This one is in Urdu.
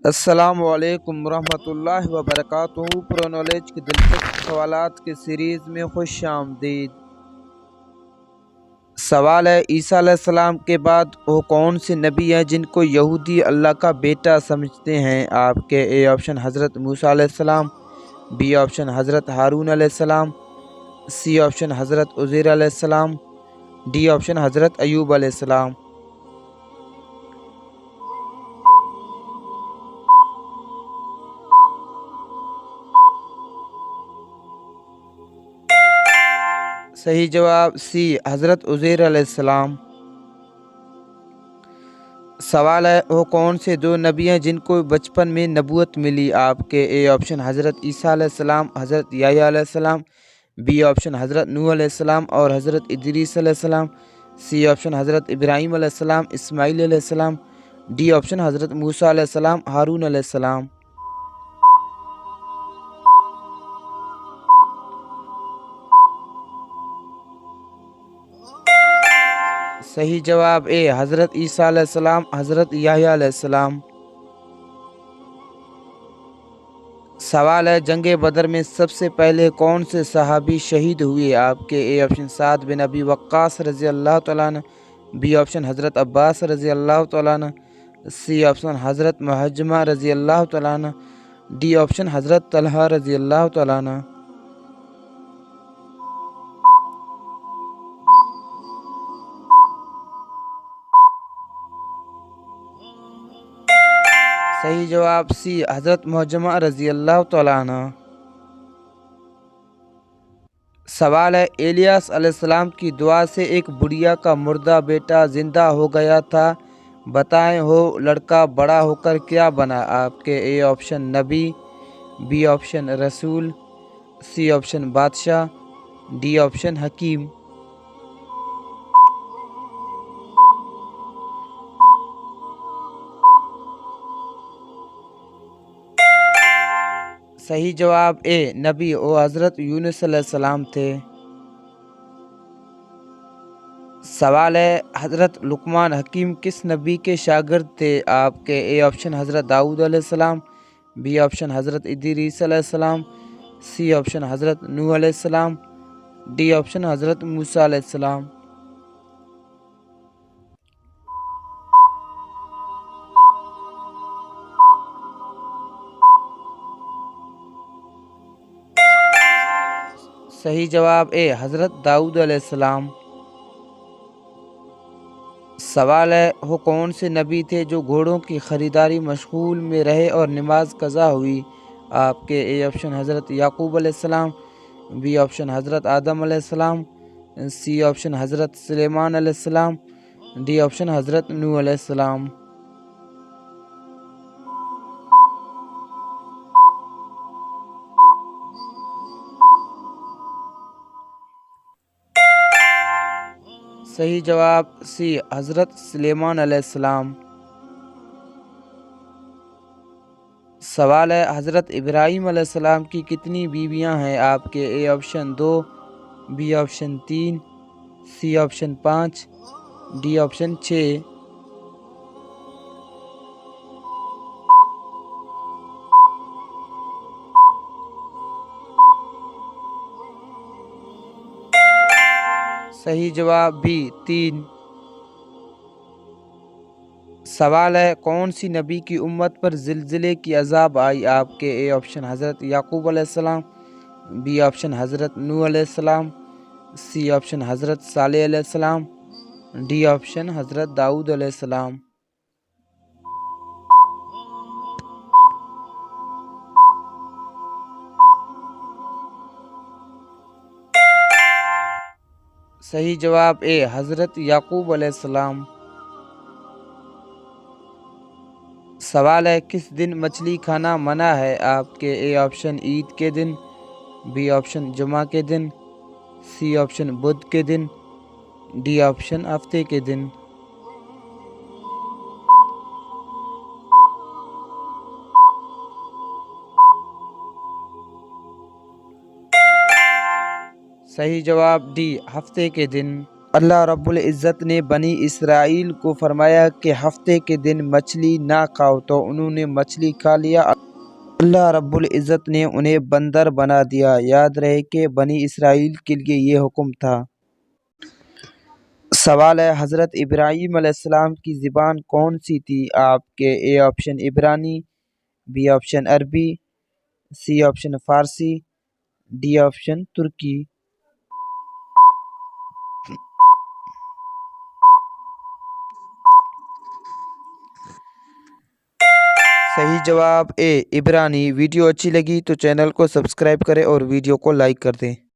السلام علیکم ورحمۃ اللہ وبرکاتہ۔ پرو نالج کے دلچسپ سوالات کے سیریز میں خوش آمدید۔ سوال ہے، عیسیٰ علیہ السلام کے بعد وہ کون سے نبی ہیں جن کو یہودی اللہ کا بیٹا سمجھتے ہیں؟ آپ کے اے آپشن حضرت موسیٰ علیہ السلام، بی آپشن حضرت ہارون علیہ السلام، سی آپشن حضرت عزیر علیہ السلام، ڈی آپشن حضرت ایوب علیہ السلام۔ صحیح جواب سی حضرت عزیر علیہ السلام۔ سوال ہے، وہ کون سے دو نبی ہیں جن کو بچپن میں نبوت ملی؟ آپ کے اے آپشن حضرت عیسیٰ علیہ السلام، حضرت یحییٰ علیہ السلام، بی آپشن حضرت نوح علیہ السلام اور حضرت ادریس علیہ السلام، سی آپشن حضرت ابراہیم علیہ السلام، اسماعیل علیہ السلام، ڈی آپشن حضرت موسیٰ علیہ السلام، ہارون علیہ السلام۔ صحیح جواب اے حضرت عیسیٰ علیہ السلام، حضرت یحییٰ علیہ السلام۔ سوال ہے، جنگ بدر میں سب سے پہلے کون سے صحابی شہید ہوئے؟ آپ کے اے آپشن سعد بن ابی وقاص رضی اللہ تعالیٰ عنہ، بی آپشن حضرت عباس رضی اللہ تعالیٰ عنہ، سی آپشن حضرت محجمہ رضی اللہ تعالیٰ عنہ، ڈی آپشن حضرت طلحہ رضی اللہ تعالیٰ عنہ۔ صحیح جواب سی حضرت محجمہ رضی اللہ تعالیٰ عنہ۔ سوال ہے، الیاس علیہ السلام کی دعا سے ایک بڑھیا کا مردہ بیٹا زندہ ہو گیا تھا، بتائیں وہ لڑکا بڑا ہو کر کیا بنا؟ آپ کے اے آپشن نبی، بی آپشن رسول، سی آپشن بادشاہ، ڈی آپشن حکیم۔ صحیح جواب اے نبی، وہ حضرت یونس علیہ السلام تھے۔ سوال ہے، حضرت لقمان حکیم کس نبی کے شاگرد تھے؟ آپ کے اے آپشن حضرت داؤد علیہ السلام، بی آپشن حضرت ادریس علیہ السلام، سی آپشن حضرت نوح علیہ السلام، ڈی آپشن حضرت موسیٰ علیہ السلام۔ صحیح جواب اے حضرت داؤد علیہ السلام۔ سوال ہے، وہ کون سے نبی تھے جو گھوڑوں کی خریداری مشغول میں رہے اور نماز قضا ہوئی؟ آپ کے اے آپشن حضرت یعقوب علیہ السلام، بی آپشن حضرت آدم علیہ السلام، سی آپشن حضرت سلیمان علیہ السلام، ڈی آپشن حضرت نوح علیہ السلام۔ صحیح جواب سی حضرت سلیمان علیہ السلام۔ سوال ہے، حضرت ابراہیم علیہ السلام کی کتنی بیویاں ہیں؟ آپ کے A option 2، B option 3، C option 5، D option 6۔ صحیح جواب بھی 3۔ سوال ہے، کون سی نبی کی امت پر زلزلے کی عذاب آئی؟ آپ کے اے آپشن حضرت یعقوب علیہ السلام، بی آپشن حضرت نوح علیہ السلام، سی آپشن حضرت صالح علیہ السلام، ڈی آپشن حضرت داؤد علیہ السلام۔ صحیح جواب اے حضرت یعقوب علیہ السلام۔ سوال ہے، کس دن مچھلی کھانا منع ہے؟ آپ کے اے آپشن عید کے دن، بی آپشن جمعہ کے دن، سی آپشن بدھ کے دن، ڈی آپشن ہفتے کے دن۔ صحیح جواب ڈی ہفتے کے دن۔ اللہ رب العزت نے بنی اسرائیل کو فرمایا کہ ہفتے کے دن مچھلی نہ کھاؤ، تو انہوں نے مچھلی کھا لیا۔ اللہ رب العزت نے انہیں بندر بنا دیا۔ یاد رہے کہ بنی اسرائیل کے لیے یہ حکم تھا۔ سوال ہے، حضرت ابراہیم علیہ السلام کی زبان کون سی تھی؟ آپ کے اے آپشن عبرانی، بی آپشن عربی، سی آپشن فارسی، ڈی آپشن ترکی۔ صحیح جواب اے عبرانی۔ ویڈیو اچھی لگی تو چینل کو سبسکرائب کریں اور ویڈیو کو لائک کر دیں۔